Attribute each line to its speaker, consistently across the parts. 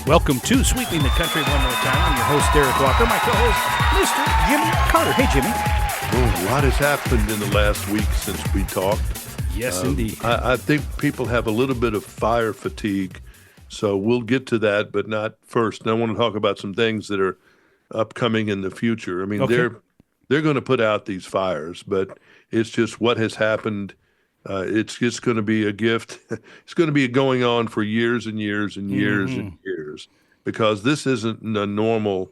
Speaker 1: Welcome to Sweeping the Country one more time. I'm your host, Derek Walker. My co-host, Mr. Jimmy Carter. Hey, Jimmy.
Speaker 2: Oh, a lot has happened in the last week since we talked.
Speaker 1: Yes, indeed.
Speaker 2: I think people have a little bit of fire fatigue, so we'll get to that, but not first. And I want to talk about some things that are upcoming in the future. I mean,
Speaker 1: Okay.
Speaker 2: they're going to put out these fires, but it's just what has happened. It's just going to be a gift. It's going to be going on for years and years and years and years, because this isn't a normal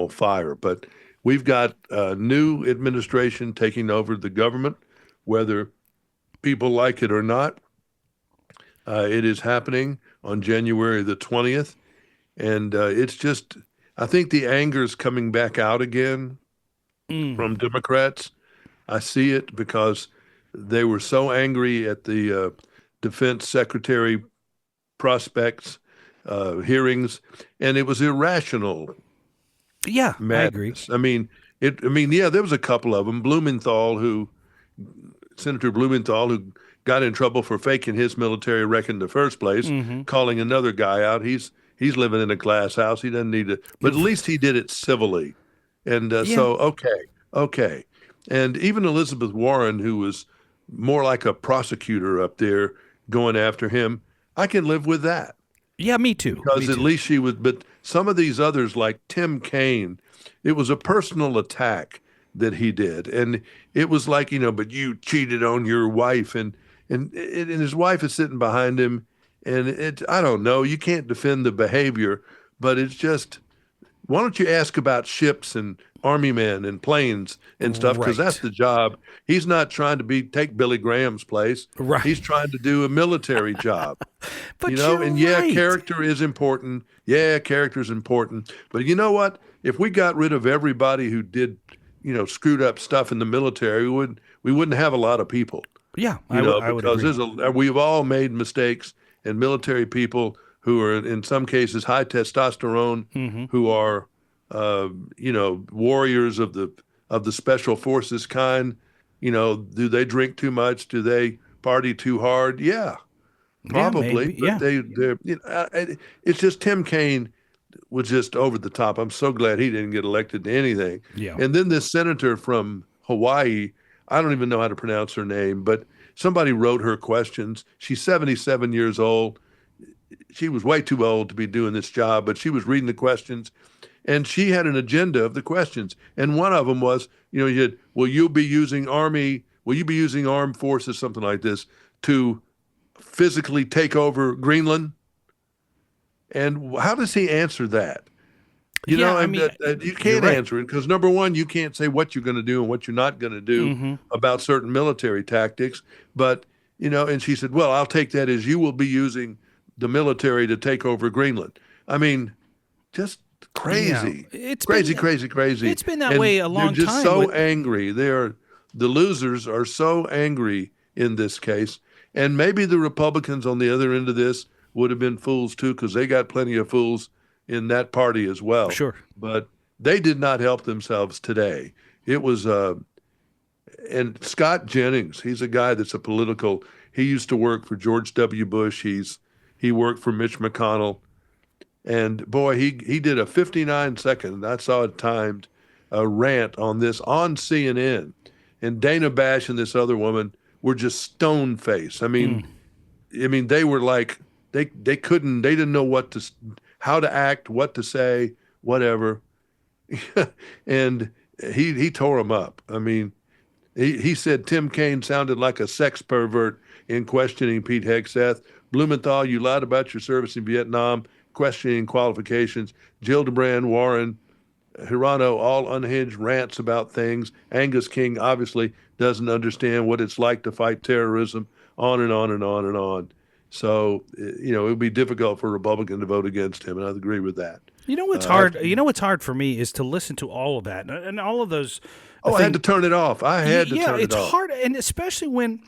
Speaker 2: fire. But we've got a new administration taking over the government, whether people like it or not. It is happening on January the 20th. And it's just, I think the anger is coming back out again from Democrats. I see it because they were so angry at the defense secretary prospects hearings, and it was irrational.
Speaker 1: Yeah,
Speaker 2: Madness.
Speaker 1: I agree.
Speaker 2: Yeah, there was a couple of them. Senator Blumenthal, who got in trouble for faking his military record in the first place, calling another guy out. He's living in a glass house. He doesn't need to, but at least he did it civilly. And so, okay. And even Elizabeth Warren, who was more like a prosecutor up there going after him, I can live with that.
Speaker 1: Yeah, me too.
Speaker 2: Because at least she was, but some of these others, like Tim Kaine, it was a personal attack that he did. And it was like, but you cheated on your wife, and his wife is sitting behind him. And I don't know, you can't defend the behavior, but it's just, why don't you ask about ships and Army men and planes and stuff? Because that's the job. He's not trying to take Billy Graham's place.
Speaker 1: Right.
Speaker 2: He's trying to do a military job.
Speaker 1: But
Speaker 2: Character is important. Yeah, character is important. But you know what? If we got rid of everybody who did, screwed up stuff in the military, we wouldn't have a lot of people.
Speaker 1: Yeah, I would agree.
Speaker 2: Because we've all made mistakes, and military people who are in some cases high testosterone, who are warriors of the special forces kind. Do they drink too much? Do they party too hard? Yeah, probably.
Speaker 1: Yeah,
Speaker 2: but it's just Tim Kaine was just over the top. I'm so glad he didn't get elected to anything.
Speaker 1: Yeah.
Speaker 2: And then this senator from Hawaii, I don't even know how to pronounce her name, but somebody wrote her questions. She's 77 years old. She was way too old to be doing this job, but she was reading the questions, and she had an agenda of the questions. And one of them was, will you be using armed forces, something like this, to physically take over Greenland? And how does he answer that? You can't answer it because, number one, you can't say what you're going to do and what you're not going to do about certain military tactics. But, and she said, well, I'll take that as you will be using the military to take over Greenland. I mean, just crazy.
Speaker 1: Yeah.
Speaker 2: Crazy.
Speaker 1: It's been that way a long time.
Speaker 2: They're just so angry. The losers are so angry in this case. And maybe the Republicans on the other end of this would have been fools too, because they got plenty of fools in that party as well.
Speaker 1: Sure.
Speaker 2: But they did not help themselves today. It was, and Scott Jennings, he's a guy that's he used to work for George W. Bush. He worked for Mitch McConnell. And boy, he did a 59-second, I saw it timed, rant on this on CNN. And Dana Bash and this other woman were just stone-faced. I mean, they were like, they didn't know how to act, what to say, whatever. And he tore them up. I mean, he said Tim Kaine sounded like a sex pervert in questioning Pete Hegseth. Blumenthal, you lied about your service in Vietnam, questioning qualifications. Gillibrand, Warren, Hirano, all unhinged rants about things. Angus King obviously doesn't understand what it's like to fight terrorism, on and on and on and on. So, it would be difficult for a Republican to vote against him, and I agree with that.
Speaker 1: What's hard? What's hard for me is to listen to all of that and all of those.
Speaker 2: I had to turn it off. I had to turn it off.
Speaker 1: Yeah, it's hard, and especially when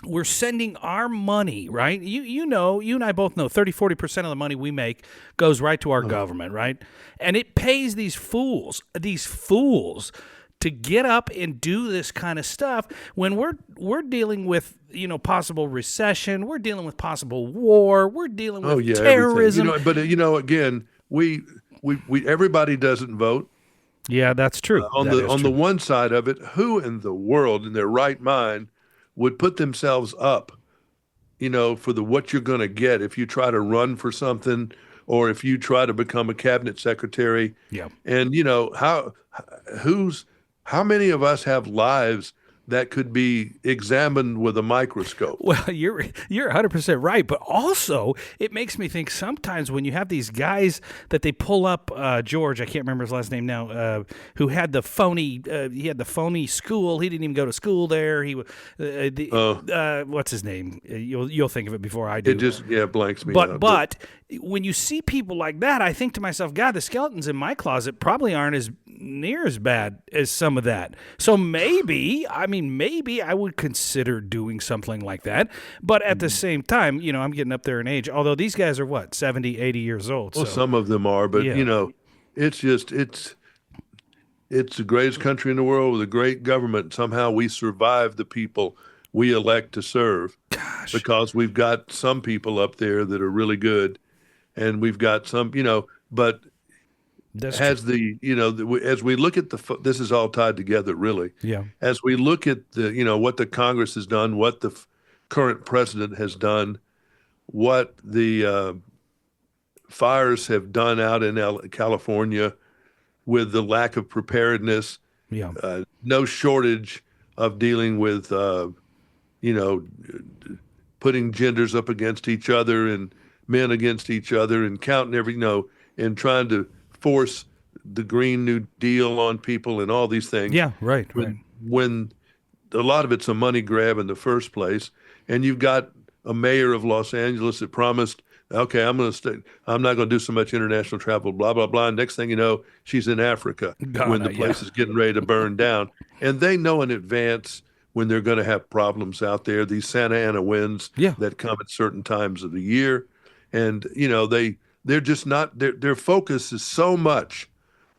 Speaker 1: we're sending our money, right? You and I both know 30-40% of the money we make goes right to our government, right? And it pays these fools to get up and do this kind of stuff when we're dealing with possible recession, we're dealing with possible war, we're dealing with terrorism.
Speaker 2: Everything. But again, we everybody doesn't vote.
Speaker 1: Yeah, that's true.
Speaker 2: On the one side of it, who in the world in their right mind would put themselves up, for what you're going to get if you try to run for something or if you try to become a cabinet secretary?
Speaker 1: Yeah.
Speaker 2: And how many of us have lives that could be examined with a microscope?
Speaker 1: Well, you're 100% right, but also it makes me think sometimes when you have these guys that they pull up, George, I can't remember his last name now, who had the phony school. He didn't even go to school there. He what's his name? You'll think of it before I do.
Speaker 2: It just blanks me out.
Speaker 1: But when you see people like that, I think to myself, God, the skeletons in my closet probably aren't as near as bad as some of that. So maybe I would consider doing something like that. But at the same time, I'm getting up there in age. Although these guys are 70, 80 years old.
Speaker 2: Well,
Speaker 1: so.
Speaker 2: some of them are, but it's the greatest country in the world with a great government. Somehow we survive the people we elect to serve.
Speaker 1: Gosh.
Speaker 2: Because we've got some people up there that are really good, and we've got some, but
Speaker 1: That's
Speaker 2: as
Speaker 1: true.
Speaker 2: as we look at this is all tied together, really.
Speaker 1: Yeah.
Speaker 2: As we look at what the Congress has done, what the current president has done, what the fires have done out in California with the lack of preparedness, no shortage of dealing with, putting genders up against each other and men against each other and counting and trying to force the Green New Deal on people and all these things.
Speaker 1: Yeah, right.
Speaker 2: When a lot of it's a money grab in the first place, and you've got a mayor of Los Angeles that promised, okay, I'm not going to do so much international travel, blah, blah, blah. And next thing you know, she's in Africa when the place is getting ready to burn down. And they know in advance when they're going to have problems out there, these Santa Ana winds that come at certain times of the year. And, they're just not, their focus is so much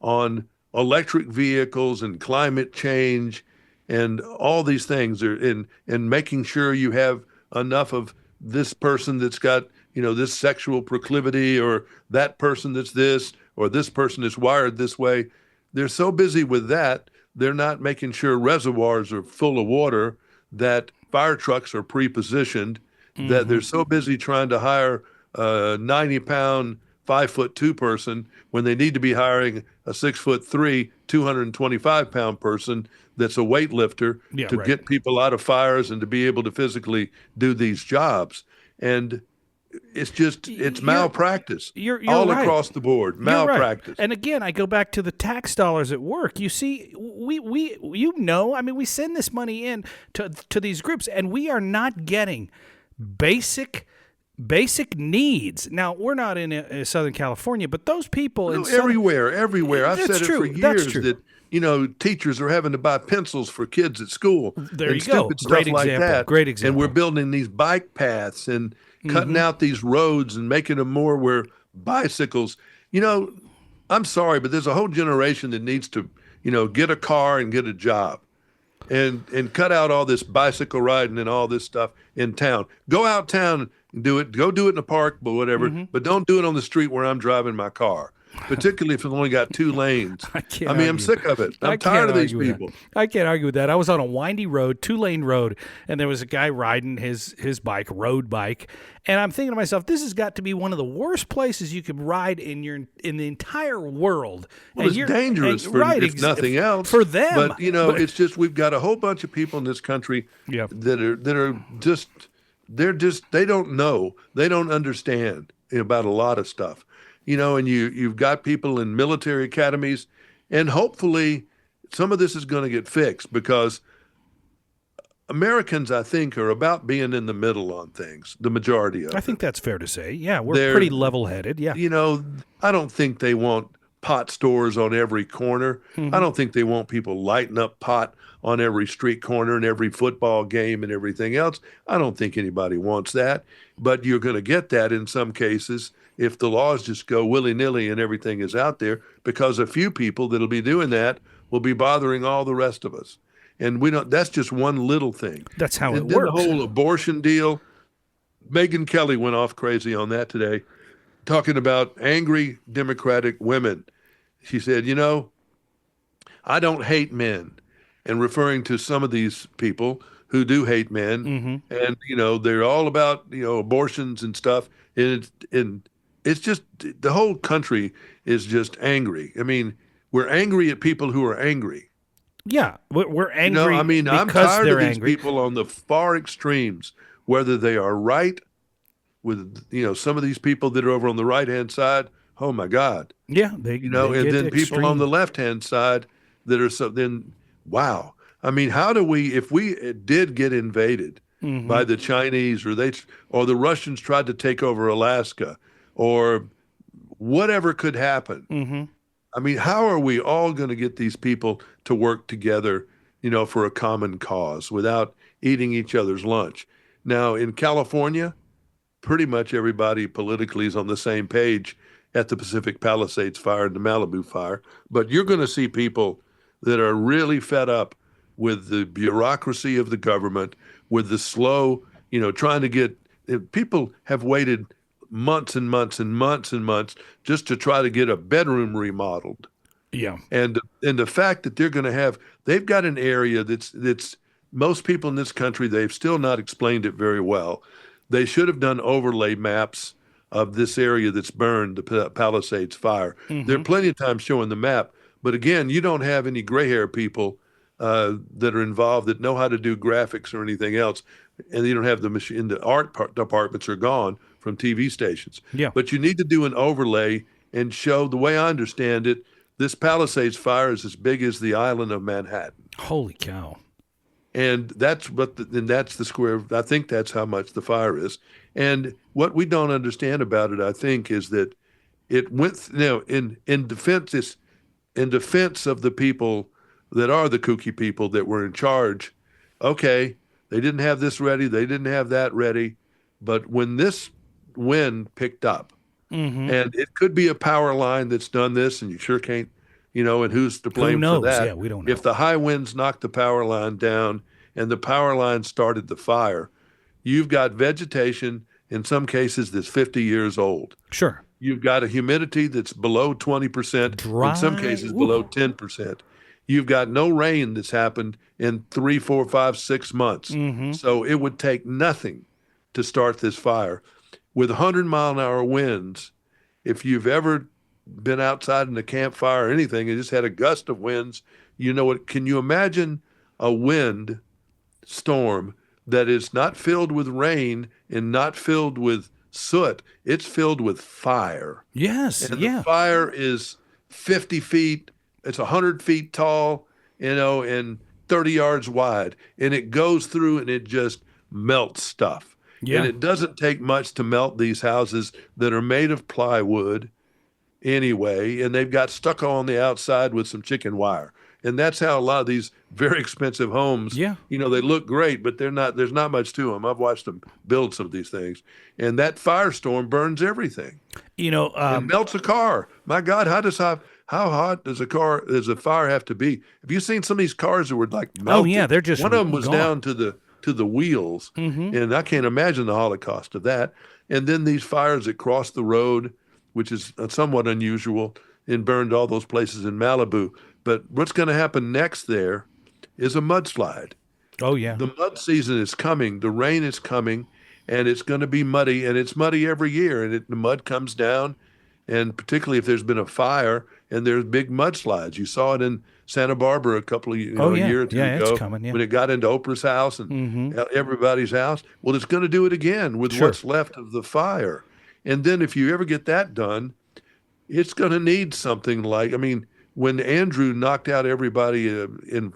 Speaker 2: on electric vehicles and climate change and all these things, and making sure you have enough of this person that's got, this sexual proclivity, or that person that's this, or this person is wired this way. They're so busy with that, they're not making sure reservoirs are full of water, that fire trucks are pre-positioned, that they're so busy trying to hire a 90-pound, 5'2" person when they need to be hiring a 6'3", 225-pound person that's a weightlifter get people out of fires and to be able to physically do these jobs. And it's malpractice.
Speaker 1: You're
Speaker 2: all
Speaker 1: right.
Speaker 2: across the board. Malpractice.
Speaker 1: Right. And again, I go back to the tax dollars at work. You see, we send this money in to these groups, and we are not getting basic needs. Now, we're not in Southern California, but those people
Speaker 2: everywhere. I've said it for years
Speaker 1: that
Speaker 2: teachers are having to buy pencils for kids at school.
Speaker 1: There
Speaker 2: and
Speaker 1: you go.
Speaker 2: Stupid
Speaker 1: Great
Speaker 2: stuff
Speaker 1: example.
Speaker 2: like that.
Speaker 1: Great example.
Speaker 2: And we're building these bike paths and cutting out these roads and making them more where bicycles. I'm sorry, but there's a whole generation that needs to, get a car and get a job. And cut out all this bicycle riding and all this stuff in town. Go out town and do it. Go do it in the park, but whatever. But don't do it on the street where I'm driving my car, particularly if it's only got 2 lanes. I'm sick of it. I'm tired of these people.
Speaker 1: I can't argue with that. I was on a windy road, 2-lane road, and there was a guy riding his bike, road bike. And I'm thinking to myself, this has got to be one of the worst places you could ride in the entire world.
Speaker 2: Well, it's dangerous if nothing else
Speaker 1: for them.
Speaker 2: But it's just we've got a whole bunch of people in this country that are just they don't know, they don't understand about a lot of stuff. And you've got people in military academies, and hopefully some of this is going to get fixed, because Americans, I think, are about being in the middle on things, the majority of
Speaker 1: I think that's fair to say. Yeah, we're pretty level-headed, yeah.
Speaker 2: I don't think they want pot stores on every corner. I don't think they want people lighting up pot on every street corner and every football game and everything else. I don't think anybody wants that. But you're going to get that in some cases, if the laws just go willy-nilly and everything is out there, because a few people that'll be doing that will be bothering all the rest of us. And we don't, that's just one little thing.
Speaker 1: That's how it
Speaker 2: And then the
Speaker 1: works.
Speaker 2: whole abortion deal, Megyn Kelly went off crazy on that today, talking about angry Democratic women. She said, I don't hate men, and referring to some of these people who do hate men,
Speaker 1: Mm-hmm.
Speaker 2: and they're all about abortions and stuff, and it's just the whole country is just angry. I mean, we're angry at people who are angry.
Speaker 1: Yeah, we're angry
Speaker 2: I mean, I'm
Speaker 1: because
Speaker 2: tired of
Speaker 1: they're
Speaker 2: these
Speaker 1: angry.
Speaker 2: people on the far extremes, whether they are right with some of these people that are over on the right hand side. Oh my God.
Speaker 1: Yeah, they
Speaker 2: And
Speaker 1: get
Speaker 2: then people on
Speaker 1: extreme.
Speaker 2: the left-hand side that are wow. I mean, how do we, if we did get invaded
Speaker 1: Mm-hmm.
Speaker 2: by the Chinese or the Russians tried to take over Alaska or whatever could happen?
Speaker 1: Mm-hmm.
Speaker 2: I mean, how are we all going to get these people to work together, for a common cause without eating each other's lunch? Now, in California, pretty much everybody politically is on the same page at the Pacific Palisades fire and the Malibu fire. But you're going to see people that are really fed up with the bureaucracy of the government, with the slow, trying to get people have waited months and months and months and months just to try to get a bedroom remodeled.
Speaker 1: Yeah.
Speaker 2: And the fact that they've got an area that's most people in this country, they've still not explained it very well. They should have done overlay maps of this area that's burned, the Palisades fire. There are
Speaker 1: Mm-hmm.
Speaker 2: plenty of times showing the map, but again, you don't have any gray hair people that are involved that know how to do graphics or anything else, and you don't have the machine. The departments are gone from TV stations.
Speaker 1: Yeah.
Speaker 2: But you need to do an overlay and show, the way I understand it, this Palisades fire is as big as the island of Manhattan.
Speaker 1: Holy cow.
Speaker 2: And that's that's the square. I think that's how much the fire is. And what we don't understand about it, I think, is that it went, in defense of the people that are the kooky people that were in charge. Okay, they didn't have this ready, they didn't have that ready, but when this wind picked up,
Speaker 1: Mm-hmm.
Speaker 2: and it could be a power line that's done this, and you sure can't, and who's to
Speaker 1: Who
Speaker 2: blame for
Speaker 1: knows?
Speaker 2: that?
Speaker 1: Yeah, we don't know.
Speaker 2: If the high winds knocked the power line down and the power line started the fire, you've got vegetation in some cases that's 50 years old.
Speaker 1: Sure.
Speaker 2: You've got a humidity that's below 20%,
Speaker 1: Dry.
Speaker 2: in some cases
Speaker 1: Ooh.
Speaker 2: below 10%. You've got no rain that's happened in 3, 4, 5, 6 months.
Speaker 1: Mm-hmm.
Speaker 2: So it would take nothing to start this fire. With 100-mile-an-hour winds, if you've ever been outside in a campfire or anything and just had a gust of winds, can you imagine a wind storm that is not filled with rain and not filled with soot? It's filled with fire.
Speaker 1: Yes.
Speaker 2: And
Speaker 1: Yeah.
Speaker 2: the fire is 50 feet, it's 100 feet tall, and 30 yards wide. And it goes through and it just melts stuff.
Speaker 1: Yeah.
Speaker 2: And it doesn't take much to melt these houses that are made of plywood anyway, and they've got stucco on the outside with some chicken wire. And that's how a lot of these very expensive homes,
Speaker 1: Yeah.
Speaker 2: they look great, but there's not much to them. I've watched them build some of these things. And that firestorm burns everything. It melts a car. My God, how hot does a fire have to be? Have you seen some of these cars that were like melted?
Speaker 1: Oh yeah, they're just
Speaker 2: one of them was
Speaker 1: gone.
Speaker 2: down to the wheels,
Speaker 1: Mm-hmm.
Speaker 2: and I can't imagine the Holocaust of that. And then these fires that crossed the road, which is somewhat unusual, and burned all those places in Malibu. But what's going to happen next there is a mudslide.
Speaker 1: Oh yeah.
Speaker 2: The mud season is coming. The rain is coming, and it's going to be muddy, and it's muddy every year. And the mud comes down, and particularly if there's been a fire and there's big mudslides. You saw it in Santa Barbara a couple of
Speaker 1: Oh, yeah.
Speaker 2: a year or two
Speaker 1: Yeah, it's
Speaker 2: ago
Speaker 1: coming, yeah.
Speaker 2: when it got into Oprah's house and
Speaker 1: Mm-hmm.
Speaker 2: everybody's house. Well, it's going to do it again with
Speaker 1: Sure.
Speaker 2: what's left of the fire. And then if you ever get that done, it's going to need something like, when Andrew knocked out everybody in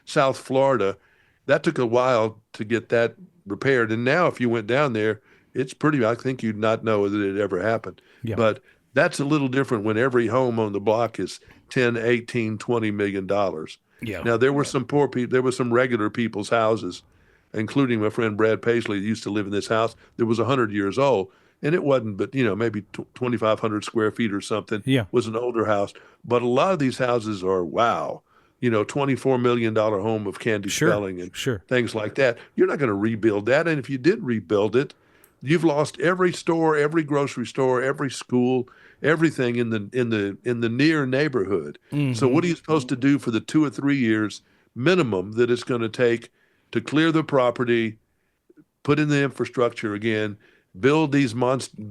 Speaker 2: South Florida, that took a while to get that repaired. And now if you went down there, I think you'd not know that it ever happened.
Speaker 1: Yeah.
Speaker 2: But that's a little different when every home on the block is 10, 18, 20 million dollars.
Speaker 1: Yeah.
Speaker 2: Now there were some poor people, there were some regular people's houses, including my friend Brad Paisley, who used to live in this house that was 100 years old. and it wasn't, but maybe 2,500 square feet or something,
Speaker 1: Yeah.
Speaker 2: was an older house. But a lot of these houses are, wow, $24 million home of Candy
Speaker 1: Sure.
Speaker 2: Spelling and
Speaker 1: Sure.
Speaker 2: things like that. You're not going to rebuild that. And if you did rebuild it, you've lost every store, every grocery store, every school, everything in the near neighborhood. So
Speaker 1: Hmm.
Speaker 2: what are you supposed to do for the 2 or 3 years minimum that it's going to take to clear the property, put in the infrastructure again, build these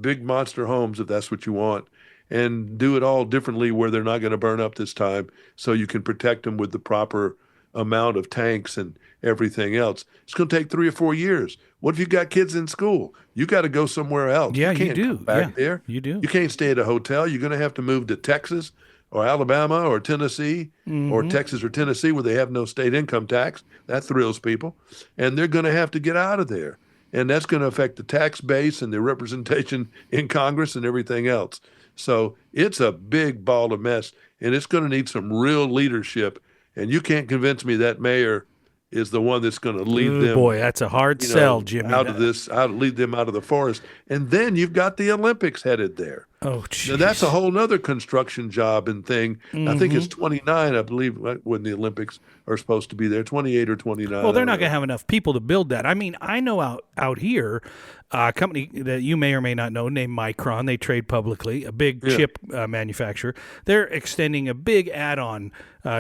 Speaker 2: big monster homes if that's what you want, and do it all differently where they're not going to burn up this time, so you can protect them with the proper amount of tanks and everything else. It's going to take 3 or 4 years. What if you've got kids in school? You got to go somewhere else.
Speaker 1: Yeah,
Speaker 2: You
Speaker 1: you
Speaker 2: can't come
Speaker 1: do. Yeah,
Speaker 2: back there.
Speaker 1: you do.
Speaker 2: You can't stay at a hotel. You're going to have to move to Texas or Alabama or Tennessee or
Speaker 1: Hmm.
Speaker 2: Texas or Tennessee where they have no state income tax. That thrills people. And they're going to have to get out of there. And that's going to affect the tax base and the representation in Congress and everything else. So it's a big ball of mess, and it's going to need some real leadership. And you can't convince me that mayor is the one that's going to lead
Speaker 1: Oh
Speaker 2: them,
Speaker 1: boy, that's a hard sell, Jimmy.
Speaker 2: out of this, lead them out of the forest. And then you've got the Olympics headed there.
Speaker 1: Oh,
Speaker 2: Now that's a
Speaker 1: jeez.
Speaker 2: whole nother construction job and thing. I think it's
Speaker 1: Hmm.
Speaker 2: 29, I believe, when the Olympics are supposed to be there, 28 or 29.
Speaker 1: Well,
Speaker 2: I
Speaker 1: they're
Speaker 2: don't
Speaker 1: not going
Speaker 2: know.
Speaker 1: to have enough people to build that. I mean, I know out here, a company that you may or may not know named Micron. They trade publicly, a big
Speaker 2: Yeah.
Speaker 1: chip manufacturer. They're extending a big add-on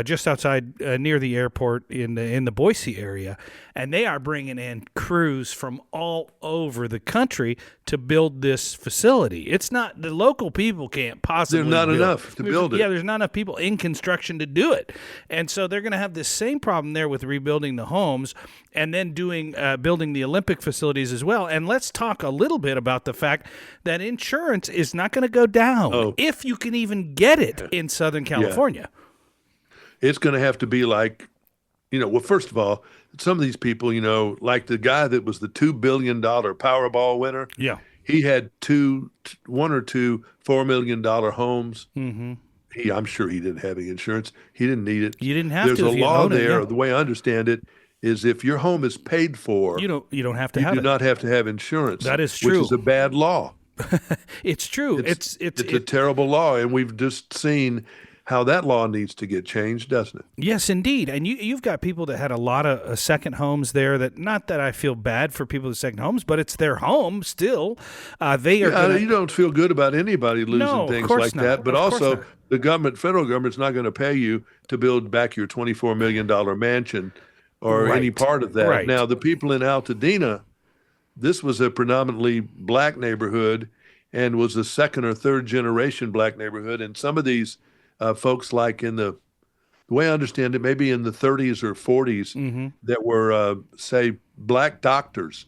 Speaker 1: just outside near the airport in the Boise area, and they are bringing in crews from all over the country to build this facility. It's not the local people can't
Speaker 2: There's
Speaker 1: possibly
Speaker 2: not
Speaker 1: build.
Speaker 2: enough to build
Speaker 1: Yeah,
Speaker 2: it.
Speaker 1: there's not enough people in construction to do it, and so they're going to have this same problem there with rebuilding the homes and then doing building the Olympic facilities as well. And let's talk a little bit about the fact that insurance is not going to go down
Speaker 2: Oh,
Speaker 1: if you can even get it in Southern
Speaker 2: yeah.
Speaker 1: California.
Speaker 2: It's going to have to be like, well, first of all, some of these people, like the guy that was the $2 billion Powerball winner,
Speaker 1: Yeah.
Speaker 2: he had one or two $4 million homes.
Speaker 1: Mm-hmm.
Speaker 2: I'm sure he didn't have any insurance. He didn't need it.
Speaker 1: You didn't have
Speaker 2: There's
Speaker 1: to
Speaker 2: a
Speaker 1: if you
Speaker 2: law
Speaker 1: own it. Yeah.
Speaker 2: there. The way I understand it is if your home is paid for,
Speaker 1: You don't have to
Speaker 2: you
Speaker 1: have
Speaker 2: do
Speaker 1: it.
Speaker 2: not have to have insurance,
Speaker 1: That is
Speaker 2: which is
Speaker 1: true.
Speaker 2: a bad law.
Speaker 1: It's true.
Speaker 2: It's
Speaker 1: It's
Speaker 2: it's a terrible law, and we've just seen how that law needs to get changed, doesn't it?
Speaker 1: Yes, indeed. And you've got people that had a lot of second homes there. That not that I feel bad for people with second homes, but it's their home still. They are
Speaker 2: Yeah,
Speaker 1: going
Speaker 2: you
Speaker 1: to.
Speaker 2: don't feel good about anybody losing
Speaker 1: No, of
Speaker 2: things
Speaker 1: course
Speaker 2: like
Speaker 1: not.
Speaker 2: that, but
Speaker 1: Of course
Speaker 2: also
Speaker 1: not.
Speaker 2: the federal government's not going to pay you to build back your $24 million mansion or any
Speaker 1: Right.
Speaker 2: part of that.
Speaker 1: Right.
Speaker 2: Now, the people in Altadena, this was a predominantly black neighborhood and was a second or third generation black neighborhood. And some of these folks, like the way I understand it, maybe in the 30s or 40s,
Speaker 1: Mm-hmm.
Speaker 2: that were, say, black doctors,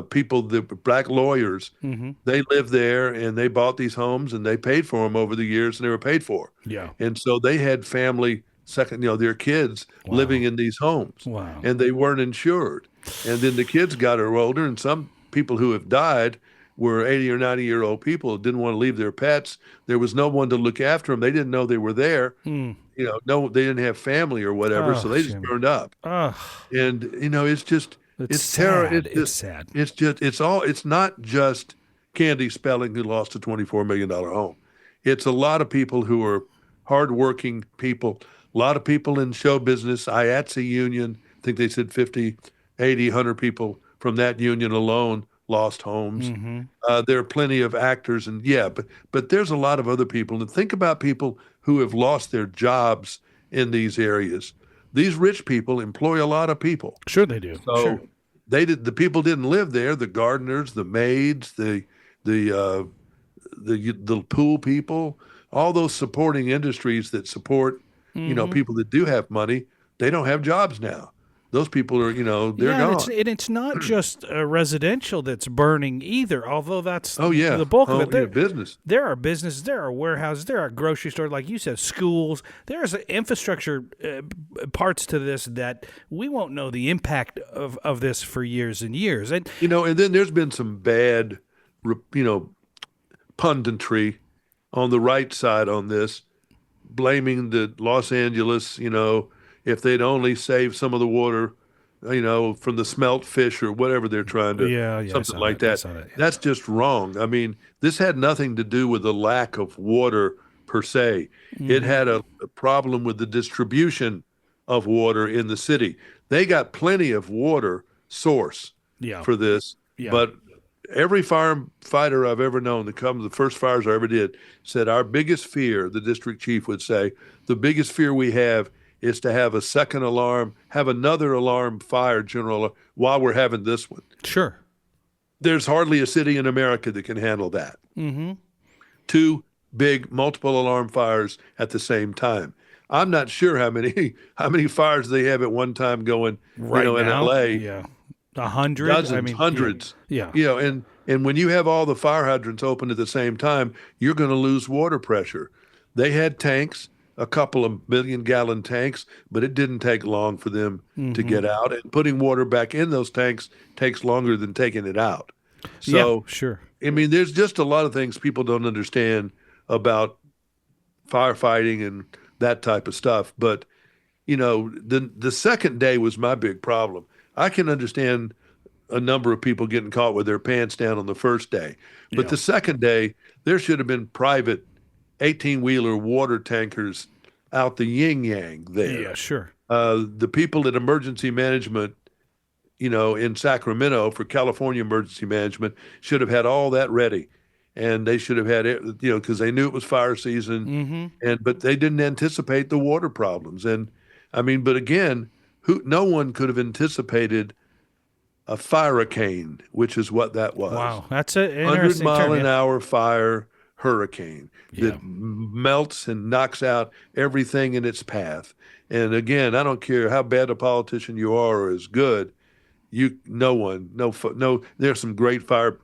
Speaker 2: people that were black lawyers.
Speaker 1: Mm-hmm.
Speaker 2: They lived there and they bought these homes and they paid for them over the years and they were paid for.
Speaker 1: Yeah.
Speaker 2: And so they had family, second, their kids living
Speaker 1: Wow.
Speaker 2: in these homes
Speaker 1: Wow.
Speaker 2: and they weren't insured. And then the kids got older, and some people who have died were 80 or 90-year-old people, didn't want to leave their pets. There was no one to look after them. They didn't know they were there.
Speaker 1: Hmm.
Speaker 2: No, they didn't have family or whatever,
Speaker 1: Oh,
Speaker 2: so they just
Speaker 1: Jimmy.
Speaker 2: burned up.
Speaker 1: Oh,
Speaker 2: And it's just
Speaker 1: it's
Speaker 2: it's terror.
Speaker 1: sad. It's sad.
Speaker 2: It's not just Candy Spelling who lost a $24 million home. It's a lot of people who are hardworking people. A lot of people in show business. IATSE union, I think they said 50, 80, 100 people from that union alone lost homes.
Speaker 1: Mm-hmm.
Speaker 2: There are plenty of actors, and yeah, but there's a lot of other people. And think about people who have lost their jobs in these areas. These rich people employ a lot of people.
Speaker 1: Sure, they do.
Speaker 2: So
Speaker 1: Sure.
Speaker 2: the people didn't live there. The gardeners, the maids, the pool people, all those supporting industries that support,
Speaker 1: Mm-hmm.
Speaker 2: people that do have money. They don't have jobs now. Those people are, they're
Speaker 1: Yeah,
Speaker 2: gone.
Speaker 1: and it's not just residential that's burning either, although that's
Speaker 2: Oh yeah,
Speaker 1: the bulk of it.
Speaker 2: business.
Speaker 1: There are businesses, there are warehouses, there are grocery stores, like you said, schools. There's infrastructure parts to this that we won't know the impact of this for years and years. And
Speaker 2: And then there's been some bad, punditry on the right side on this, blaming the Los Angeles, if they'd only saved some of the water from the smelt fish or whatever they're trying to,
Speaker 1: Yeah, yeah, I
Speaker 2: something
Speaker 1: saw
Speaker 2: like
Speaker 1: that. I
Speaker 2: that.
Speaker 1: saw that. Yeah.
Speaker 2: That's just wrong. I mean, this had nothing to do with the lack of water per se. It
Speaker 1: Mm-hmm.
Speaker 2: had a problem with the distribution of water in the city. They got plenty of water source
Speaker 1: Yeah.
Speaker 2: for this,
Speaker 1: Yeah.
Speaker 2: but every firefighter I've ever known that comes, the first fires I ever did, said our biggest fear, the district chief would say, the biggest fear we have is to have a second alarm, have another alarm fire general while we're having this one.
Speaker 1: Sure.
Speaker 2: There's hardly a city in America that can handle that.
Speaker 1: Mm-hmm.
Speaker 2: Two big multiple alarm fires at the same time. I'm not sure how many fires they have at one time going,
Speaker 1: Right
Speaker 2: in
Speaker 1: now,
Speaker 2: LA,
Speaker 1: yeah, 100. I
Speaker 2: dozens,
Speaker 1: mean, yeah,
Speaker 2: hundreds,
Speaker 1: yeah,
Speaker 2: and when you have all the fire hydrants open at the same time, you're going to lose water pressure. They had tanks, a couple of million-gallon tanks, but it didn't take long for them to
Speaker 1: mm-hmm.
Speaker 2: get out. And putting water back in those tanks takes longer than taking it out.
Speaker 1: Yeah,
Speaker 2: So,
Speaker 1: sure.
Speaker 2: I mean, there's just a lot of things people don't understand about firefighting and that type of stuff. But the second day was my big problem. I can understand a number of people getting caught with their pants down on the first day, but
Speaker 1: Yeah,
Speaker 2: the second day there should have been private 18-wheeler water tankers out the yin yang
Speaker 1: yeah,
Speaker 2: there.
Speaker 1: sure.
Speaker 2: The people at emergency management, in Sacramento for California emergency management should have had all that ready, and they should have had it, because they knew it was fire season,
Speaker 1: Mm-hmm.
Speaker 2: but they didn't anticipate the water problems. And I mean, but again, no one could have anticipated a firicane, which is what that was.
Speaker 1: Wow, that's an
Speaker 2: 100
Speaker 1: interesting
Speaker 2: mile
Speaker 1: term.
Speaker 2: an
Speaker 1: Yeah,
Speaker 2: hour fire hurricane that
Speaker 1: yeah,
Speaker 2: melts and knocks out everything in its path. And again, I don't care how bad a politician you are or as good, no one, no, there's some great fire,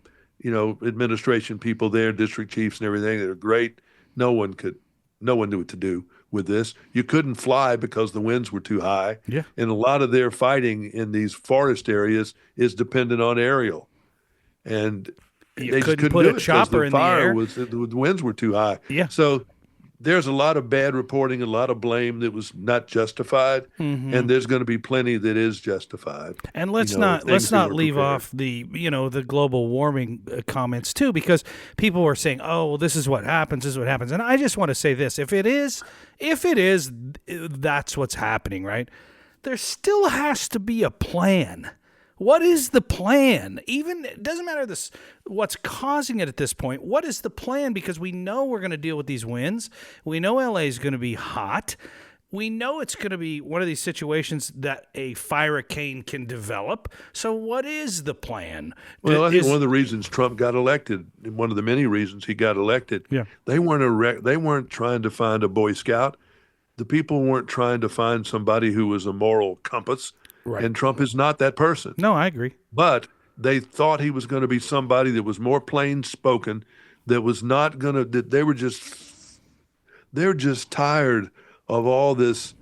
Speaker 2: administration people there, district chiefs and everything that are great. No one could, no one knew what to do with this. You couldn't fly because the winds were too high.
Speaker 1: yeah.
Speaker 2: And a lot of their fighting in these forest areas is dependent on aerial. And
Speaker 1: You
Speaker 2: they just
Speaker 1: couldn't
Speaker 2: couldn't
Speaker 1: put
Speaker 2: do
Speaker 1: a
Speaker 2: it because
Speaker 1: chopper
Speaker 2: the
Speaker 1: in the
Speaker 2: fire
Speaker 1: air.
Speaker 2: was, the winds were too high.
Speaker 1: Yeah.
Speaker 2: So there's a lot of bad reporting, a lot of blame that was not justified,
Speaker 1: Mm-hmm.
Speaker 2: and there's going to be plenty that is justified.
Speaker 1: And
Speaker 2: If
Speaker 1: let's
Speaker 2: things that
Speaker 1: not
Speaker 2: were
Speaker 1: leave
Speaker 2: prepared.
Speaker 1: off the global warming comments too, because people were saying, oh, well, this is what happens, and I just want to say this: if it is, that's what's happening, right? There still has to be a plan. What is the plan? Even it doesn't matter what's causing it at this point. What is the plan? Because we know we're going to deal with these winds. We know LA is going to be hot. We know it's going to be one of these situations that a firicane can develop. So what is the plan?
Speaker 2: Well, I think one of the reasons Trump got elected, one of the many reasons he got elected,
Speaker 1: Yeah.
Speaker 2: they weren't trying to find a Boy Scout. The people weren't trying to find somebody who was a moral compass,
Speaker 1: Right.
Speaker 2: and Trump is not that person.
Speaker 1: No, I agree.
Speaker 2: But they thought he was going to be somebody that was more plain spoken, that was not going to, that they're just tired of all this,